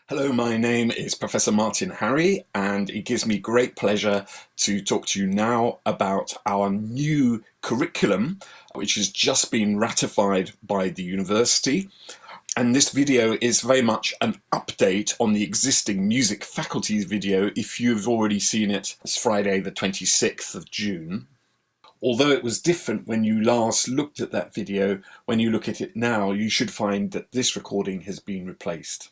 Hello, my name is Professor Martyn Harry, and it gives me great pleasure to talk to you now about our new curriculum, which has just been ratified by the university. And this video is very much an update on the existing music faculties video. If you've already seen it, it's Friday the 26th of June. Although it was different when you last looked at that video, when you look at it now, you should find that this recording has been replaced.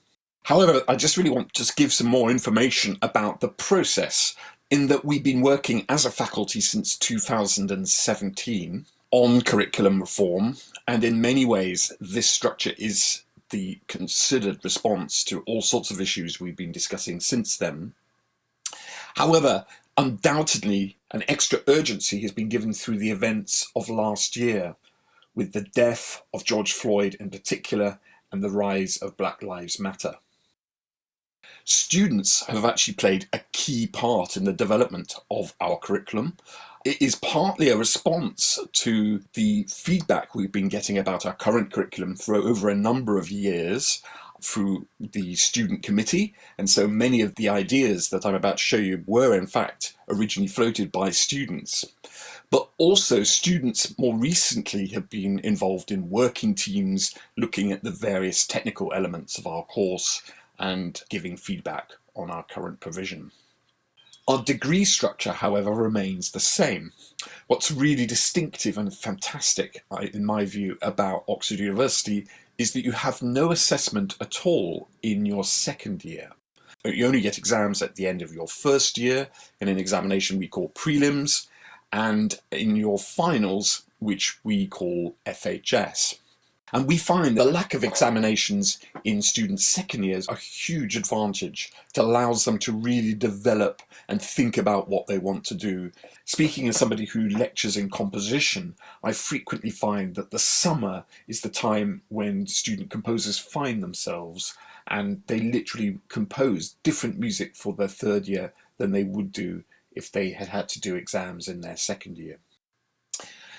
However, I just really want to give some more information about the process, in that we've been working as a faculty since 2017 on curriculum reform, and in many ways this structure is the considered response to all sorts of issues we've been discussing since then. However, undoubtedly an extra urgency has been given through the events of last year, with the death of George Floyd in particular and the rise of Black Lives Matter. Students have actually played a key part in the development of our curriculum. It is partly a response to the feedback we've been getting about our current curriculum for over a number of years through the student committee, and so many of the ideas that I'm about to show you were in fact originally floated by students. But also students more recently have been involved in working teams looking at the various technical elements of our course and giving feedback on our current provision. Our degree structure, however, remains the same. What's really distinctive and fantastic, in my view, about Oxford University is that you have no assessment at all in your second year. You only get exams at the end of your first year in an examination we call prelims, and in your finals, which we call FHS. And we find the lack of examinations in students' second years a huge advantage. It allows them to really develop and think about what they want to do. Speaking as somebody who lectures in composition, I frequently find that the summer is the time when student composers find themselves, and they literally compose different music for their third year than they would do if they had had to do exams in their second year.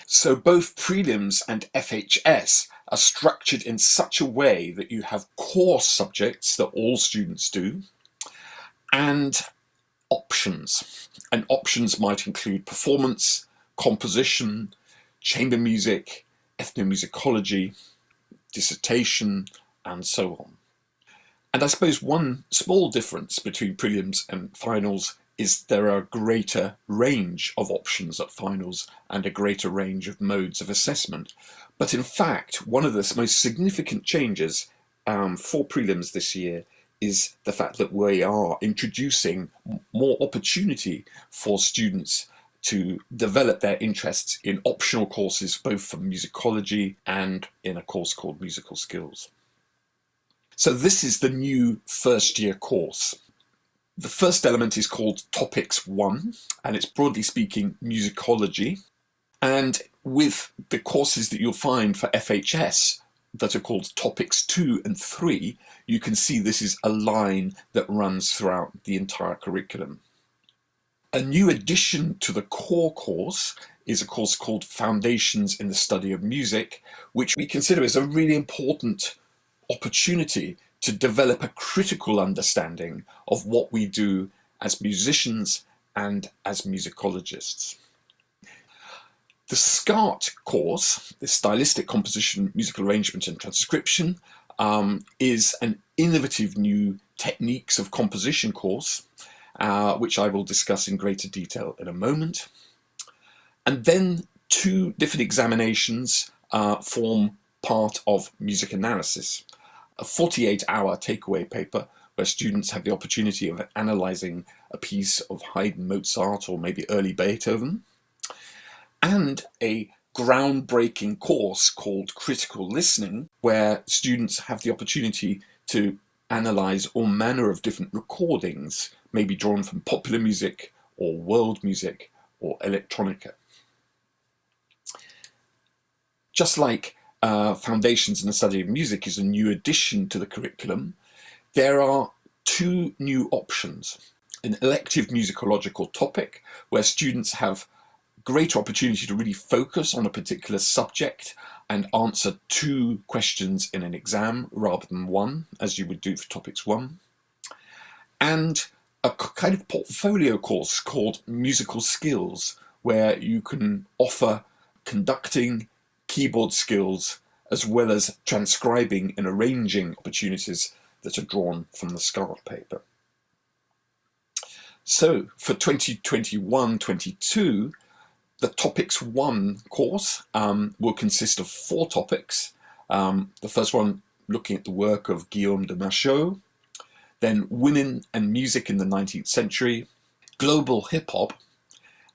So both prelims and FHS are structured in such a way that you have core subjects that all students do and options. And options might include performance, composition, chamber music, ethnomusicology, dissertation, and so on. And I suppose one small difference between prelims and finals is there are a greater range of options at finals and a greater range of modes of assessment. But in fact, one of the most significant changes for prelims this year is the fact that we are introducing more opportunity for students to develop their interests in optional courses, both for musicology and in a course called Musical Skills. So this is the new first year course. The first element is called Topics 1, and it's broadly speaking musicology. And with the courses that you'll find for FHS that are called Topics 2 and 3, you can see this is a line that runs throughout the entire curriculum. A new addition to the core course is a course called Foundations in the Study of Music, which we consider as a really important opportunity to develop a critical understanding of what we do as musicians and as musicologists. The Scart course, the Stylistic Composition, Musical Arrangement and Transcription, is an innovative new techniques of composition course, which I will discuss in greater detail in a moment. And then two different examinations form part of music analysis. A 48-hour takeaway paper where students have the opportunity of analysing a piece of Haydn, Mozart, or maybe early Beethoven, and a groundbreaking course called Critical Listening, where students have the opportunity to analyse all manner of different recordings, maybe drawn from popular music or world music or electronica. Just like Foundations in the Study of Music is a new addition to the curriculum, there are two new options. An elective musicological topic, where students have greater opportunity to really focus on a particular subject and answer two questions in an exam rather than one, as you would do for Topics 1. and a kind of portfolio course called Musical Skills, where you can offer conducting, keyboard skills, as well as transcribing and arranging opportunities that are drawn from the Scart paper. So for 2021-22, the Topics 1 course will consist of 4 topics. The first one looking at the work of Guillaume de Machaut, then Women and Music in the 19th Century, Global Hip Hop,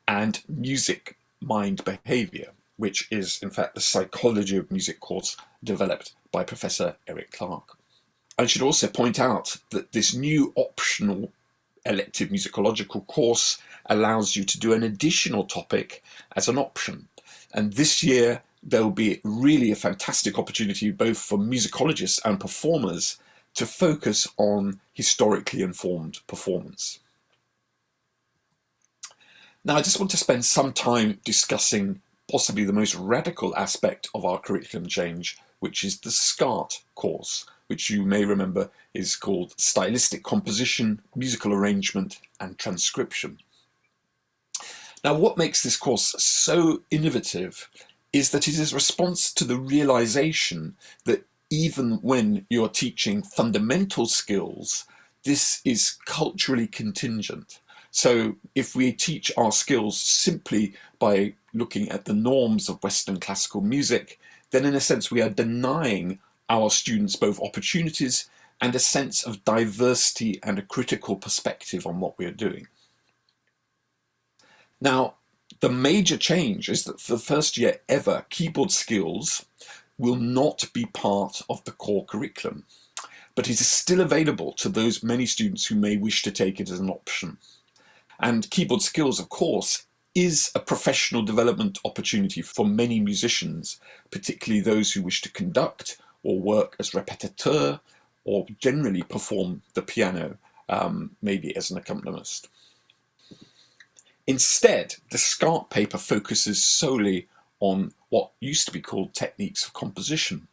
and Music, Mind, Behavior, which is in fact the Psychology of Music course developed by Professor Eric Clark. I should also point out that this new optional elective musicological course allows you to do an additional topic as an option. And this year there will be really a fantastic opportunity both for musicologists and performers to focus on historically informed performance. Now I just want to spend some time discussing possibly the most radical aspect of our curriculum change, which is the Scart course, which you may remember is called Stylistic Composition, Musical Arrangement and Transcription. Now what makes this course so innovative is that it is a response to the realization that even when you're teaching fundamental skills, this is culturally contingent. So if we teach our skills simply by looking at the norms of Western classical music, then in a sense we are denying our students both opportunities and a sense of diversity and a critical perspective on what we are doing. Now, the major change is that for the first year ever, keyboard skills will not be part of the core curriculum, but it is still available to those many students who may wish to take it as an option. And keyboard skills, of course, is a professional development opportunity for many musicians, particularly those who wish to conduct or work as répétiteur or generally perform the piano, maybe as an accompanist. Instead, the Scart paper focuses solely on what used to be called techniques of composition.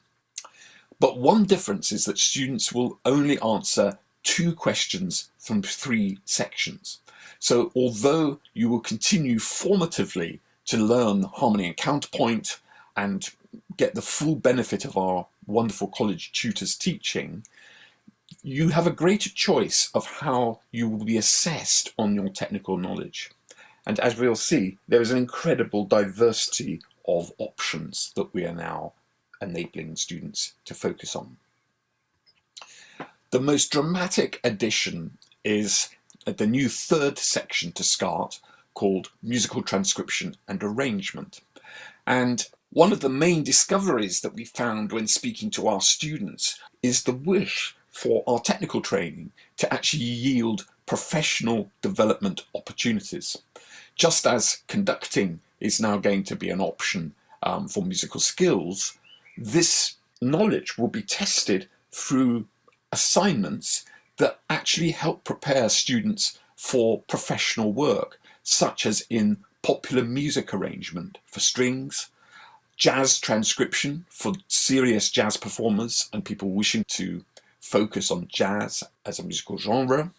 But one difference is that students will only answer 2 questions from 3 sections. So although you will continue formatively to learn harmony and counterpoint and get the full benefit of our wonderful college tutors' teaching, you have a greater choice of how you will be assessed on your technical knowledge. And as we'll see, there is an incredible diversity of options that we are now enabling students to focus on. The most dramatic addition is the new 3rd section to Scart called Musical Transcription and Arrangement. And one of the main discoveries that we found when speaking to our students is the wish for our technical training to actually yield professional development opportunities. Just as conducting is now going to be an option for musical skills, this knowledge will be tested through assignments that actually help prepare students for professional work, such as in popular music arrangement for strings, jazz transcription for serious jazz performers and people wishing to focus on jazz as a musical genre,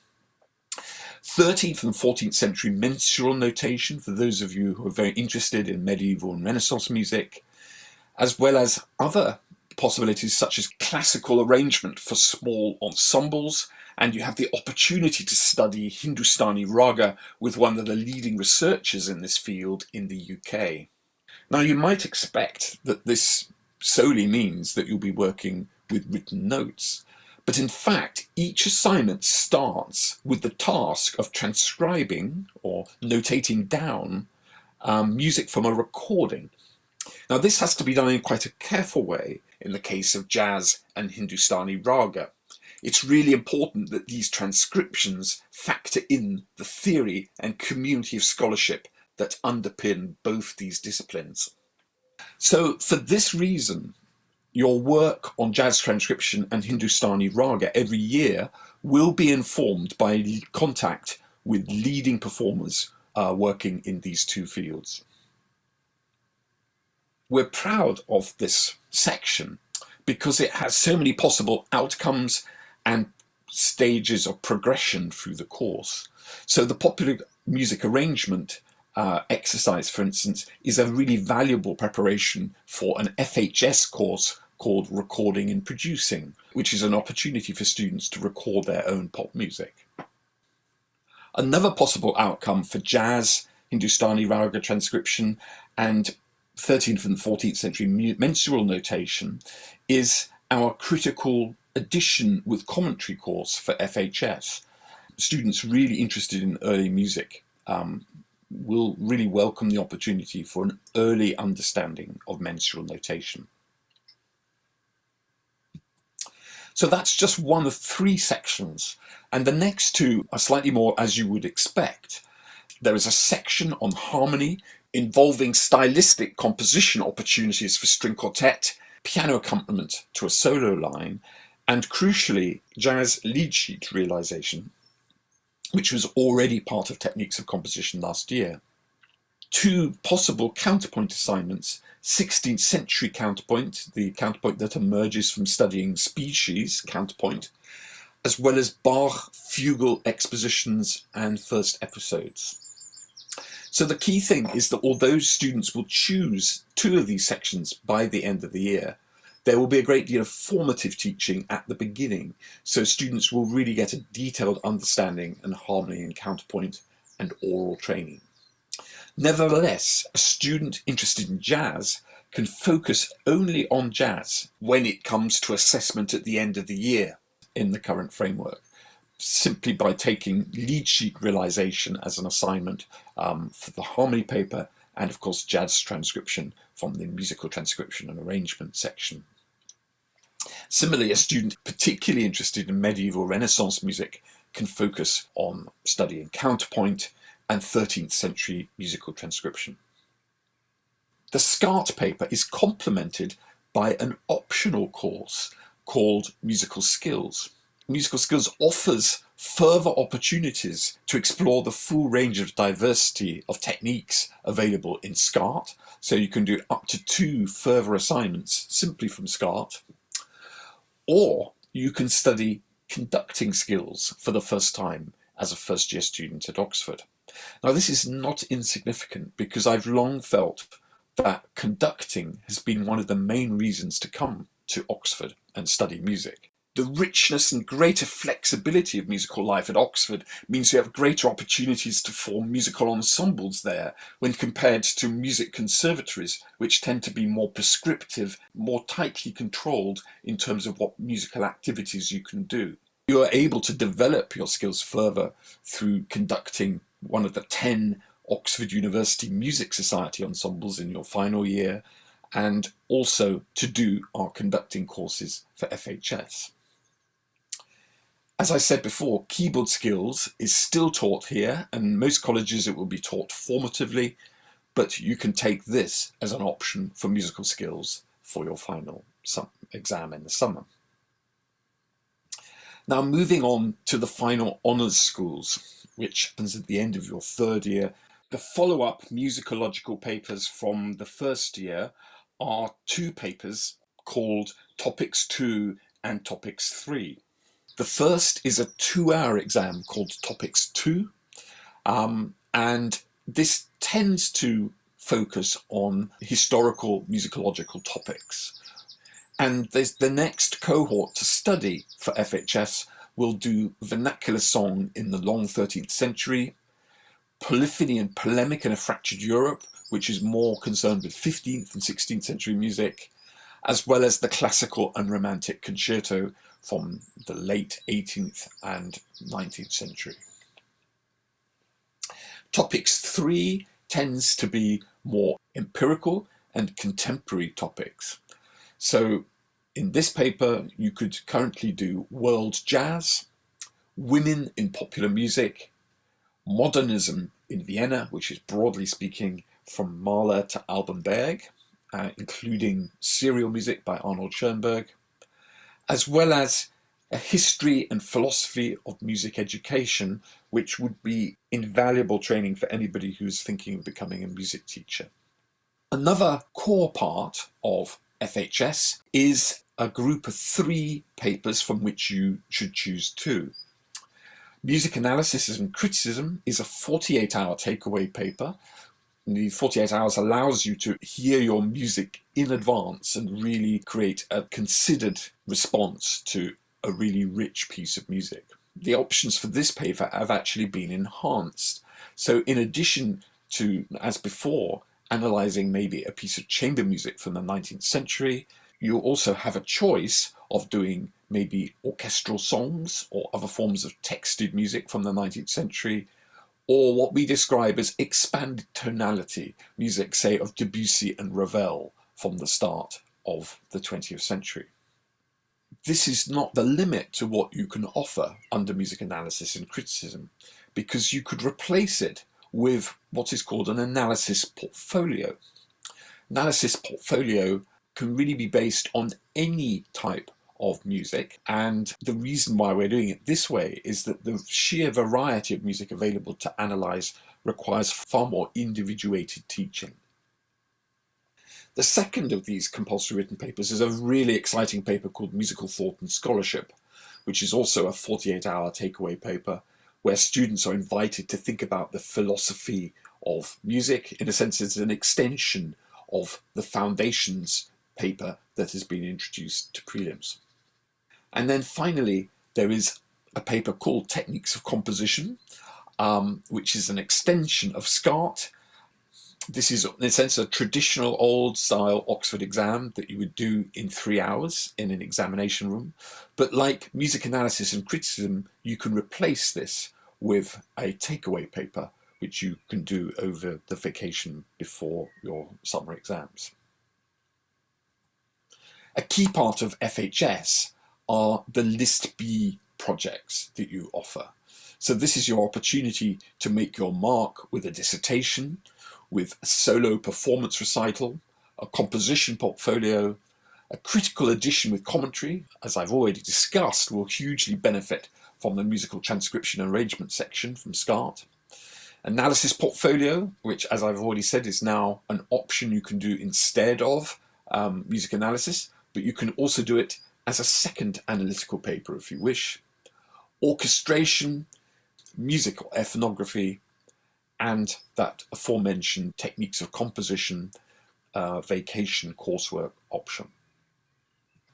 13th and 14th century mensural notation for those of you who are very interested in medieval and Renaissance music, as well as other possibilities such as classical arrangement for small ensembles, and you have the opportunity to study Hindustani raga with one of the leading researchers in this field in the UK. Now you might expect that this solely means that you'll be working with written notes, but in fact each assignment starts with the task of transcribing or notating down music from a recording. Now this has to be done in quite a careful way in the case of jazz and Hindustani raga. It's really important that these transcriptions factor in the theory and community of scholarship that underpin both these disciplines. So for this reason, your work on jazz transcription and Hindustani raga every year will be informed by contact with leading performers working in these 2 fields. We're proud of this section because it has so many possible outcomes and stages of progression through the course. So the popular music arrangement exercise, for instance, is a really valuable preparation for an FHS course called Recording and Producing, which is an opportunity for students to record their own pop music. Another possible outcome for jazz, Hindustani raga transcription, and 13th and 14th century mensural notation is our critical addition with commentary course for FHS. Students really interested in early music will really welcome the opportunity for an early understanding of mensural notation. So that's just one of 3 sections, and the next 2 are slightly more as you would expect. There is a section on harmony involving stylistic composition opportunities for string quartet, piano accompaniment to a solo line, and crucially, jazz lead sheet realization, which was already part of techniques of composition last year. 2 possible counterpoint assignments: 16th century counterpoint, the counterpoint that emerges from studying species counterpoint, as well as Bach fugal expositions and first episodes. So the key thing is that although students will choose 2 of these sections by the end of the year, there will be a great deal of formative teaching at the beginning, so students will really get a detailed understanding and harmony and counterpoint and oral training. Nevertheless, a student interested in jazz can focus only on jazz when it comes to assessment at the end of the year in the current framework, simply by taking lead sheet realization as an assignment for the harmony paper, and of course jazz transcription from the musical transcription and arrangement section. Similarly, a student particularly interested in medieval Renaissance music can focus on studying counterpoint and 13th century musical transcription. The Scart paper is complemented by an optional course called Musical Skills. Musical Skills offers further opportunities to explore the full range of diversity of techniques available in Scart, so you can do up to 2 further assignments simply from Scart, or you can study conducting skills for the first time as a first-year student at Oxford. Now, this is not insignificant because I've long felt that conducting has been one of the main reasons to come to Oxford and study music. The richness and greater flexibility of musical life at Oxford means you have greater opportunities to form musical ensembles there when compared to music conservatories, which tend to be more prescriptive, more tightly controlled in terms of what musical activities you can do. You are able to develop your skills further through conducting one of the 10 Oxford University Music Society ensembles in your final year, and also to do our conducting courses for FHS. As I said before, keyboard skills is still taught here, and most colleges it will be taught formatively, but you can take this as an option for musical skills for your final exam in the summer. Now, moving on to the final honours schools, which happens at the end of your 3rd year. The follow-up musicological papers from the 1st year are 2 papers called Topics 2 and Topics 3. The first is a 2-hour exam called Topics 2, and this tends to focus on historical musicological topics. And there's the next cohort to study for FHS will do vernacular song in the long 13th century, polyphony and polemic in a fractured Europe, which is more concerned with 15th and 16th century music, as well as the classical and romantic concerto from the late 18th and 19th century. Topics 3 tends to be more empirical and contemporary topics. So in this paper, you could currently do world jazz, women in popular music, modernism in Vienna, which is broadly speaking from Mahler to Alban Berg, including serial music by Arnold Schoenberg, as well as a history and philosophy of music education, which would be invaluable training for anybody who's thinking of becoming a music teacher. Another core part of FHS is a group of 3 papers from which you should choose 2. Music Analysis and Criticism is a 48-hour takeaway paper. The 48 hours allows you to hear your music in advance and really create a considered response to a really rich piece of music. The options for this paper have actually been enhanced. So in addition to, as before, analysing maybe a piece of chamber music from the 19th century, you also have a choice of doing maybe orchestral songs or other forms of texted music from the 19th century, or what we describe as expanded tonality music, say of Debussy and Ravel from the start of the 20th century. This is not the limit to what you can offer under music analysis and criticism, because you could replace it with what is called an analysis portfolio. Analysis portfolio can really be based on any type of music, and the reason why we're doing it this way is that the sheer variety of music available to analyse requires far more individuated teaching. The second of these compulsory written papers is a really exciting paper called Musical Thought and Scholarship, which is also a 48-hour takeaway paper where students are invited to think about the philosophy of music. In a sense, it's an extension of the Foundations paper that has been introduced to prelims. And then finally, there is a paper called Techniques of Composition, which is an extension of Scart. This is, in a sense, a traditional old-style Oxford exam that you would do in 3 hours in an examination room. But like music analysis and criticism, you can replace this with a takeaway paper, which you can do over the vacation before your summer exams. A key part of FHS are the List B projects that you offer. So this is your opportunity to make your mark with a dissertation, with a solo performance recital, a composition portfolio, a critical edition with commentary, as I've already discussed, will hugely benefit from the musical transcription and arrangement section from Scart. Analysis portfolio, which, as I've already said, is now an option you can do instead of music analysis, but you can also do it as a second analytical paper if you wish. Orchestration, musical ethnography, and that aforementioned Techniques of Composition vacation coursework option.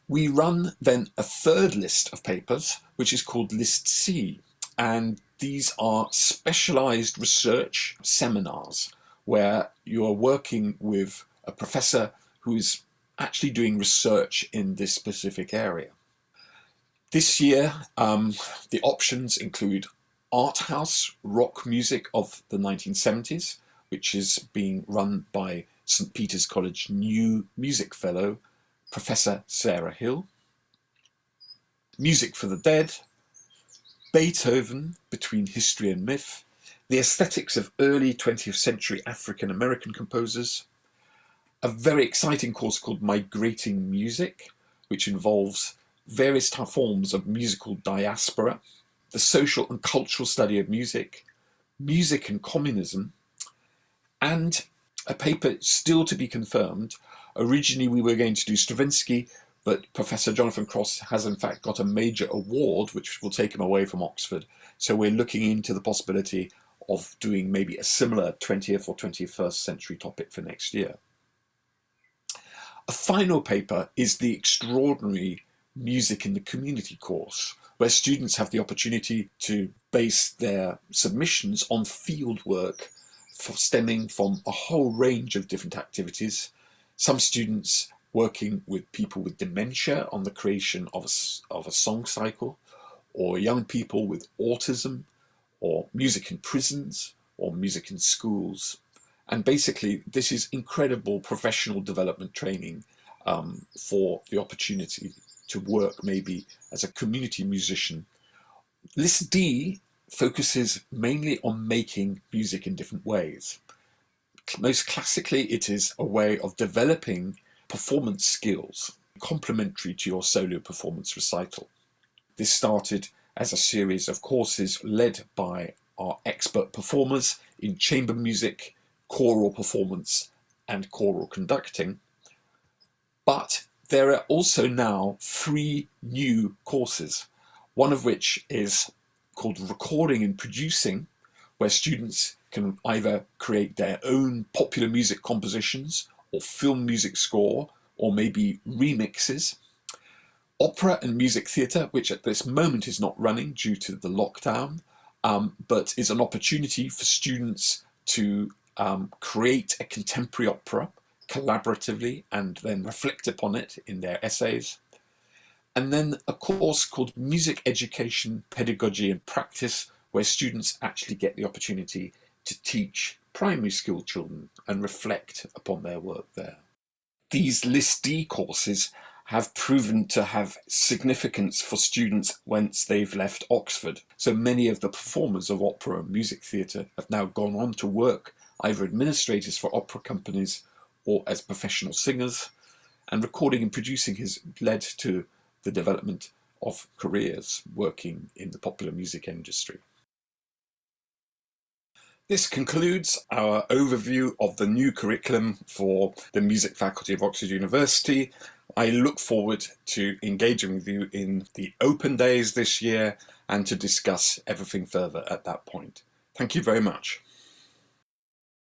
We run then a third list of papers, which is called List C, and these are specialized research seminars where you are working with a professor who is actually doing research in this specific area. This year, the options include art house rock music of the 1970s, which is being run by St. Peter's College new music fellow, Professor Sarah Hill. Music for the Dead, Beethoven, Between History and Myth, the aesthetics of early 20th century African American composers, a very exciting course called Migrating Music, which involves various forms of musical diaspora, the social and cultural study of music, music and communism, and a paper still to be confirmed. Originally we were going to do Stravinsky, but Professor Jonathan Cross has in fact got a major award which will take him away from Oxford. So we're looking into the possibility of doing maybe a similar 20th or 21st century topic for next year. A final paper is the extraordinary Music in the Community course, where students have the opportunity to base their submissions on field work stemming from a whole range of different activities. Some students working with people with dementia on the creation of a song cycle, or young people with autism, or music in prisons, or music in schools. And basically, this is incredible professional development training for the opportunity to work maybe as a community musician. List D focuses mainly on making music in different ways. Most classically, it is a way of developing performance skills complementary to your solo performance recital. This started as a series of courses led by our expert performers in chamber music, choral performance, and choral conducting. But There are also now 3 new courses, one of which is called Recording and Producing, where students can either create their own popular music compositions or film music score, or maybe remixes. Opera and Music Theatre, which at this moment is not running due to the lockdown, but is an opportunity for students to create a contemporary opera collaboratively and then reflect upon it in their essays. And then a course called Music Education, Pedagogy and Practice, where students actually get the opportunity to teach primary school children and reflect upon their work there. These List D courses have proven to have significance for students once they've left Oxford. So many of the performers of opera and music theatre have now gone on to work either administrators for opera companies or as professional singers, and recording and producing has led to the development of careers working in the popular music industry. This concludes our overview of the new curriculum for the Music Faculty of Oxford University. I look forward to engaging with you in the open days this year and to discuss everything further at that point. Thank you very much.